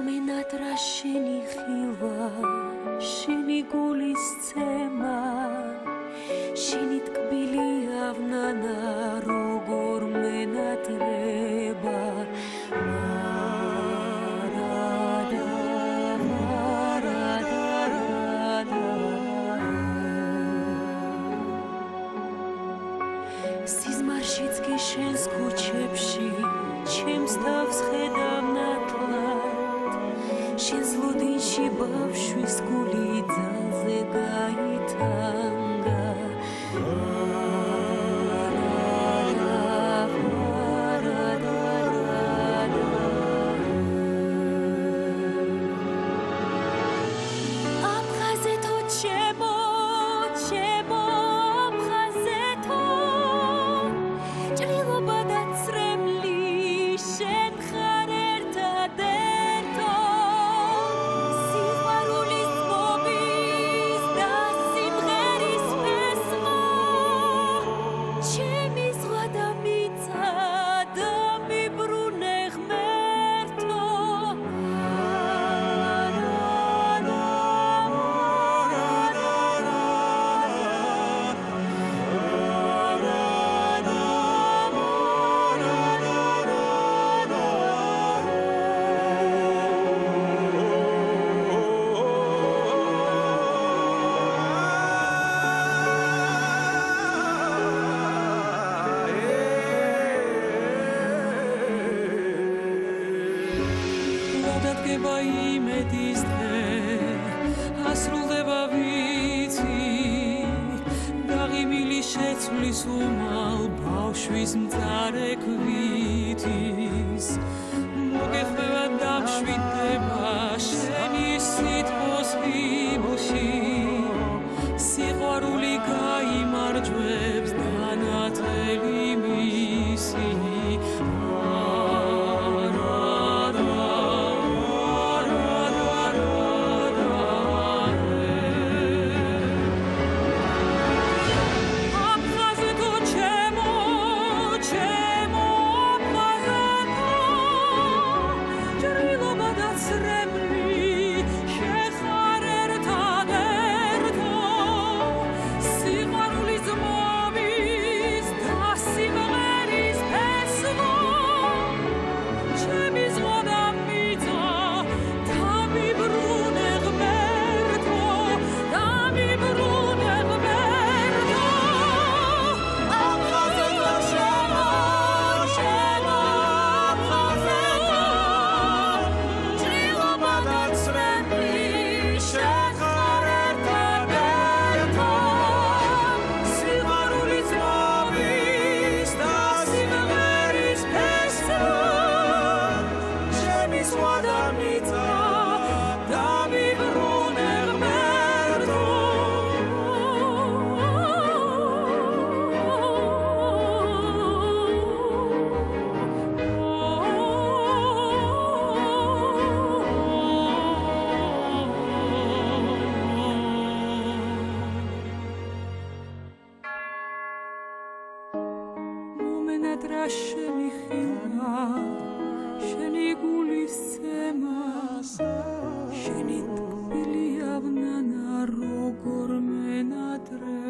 მომენატრა შენი ხილვა შენი გულის ცემა შენი ტკბილი ავნანა როგორ მენატრება სიზმარშიც კი შენს ქუჩებში ჩემს თავს ხედავ ნათლად შენს ლოდინში ბავშვის გული ძალზე გაითანგა დადგება იმედის დღე ასრულდება ვიცი დაღიმილი შეცვლის უმალ ბავშვის მწარე ქვითის მოგეხმევა დამშვიდდება შენი სითბოს ღიმილში სიყვარული გაიმარჯვებს დანათელი მისი მომენატრა შენი ხილვა შენი გულის ცემა შენი ტკბილი ავნანა როგორ მენატრება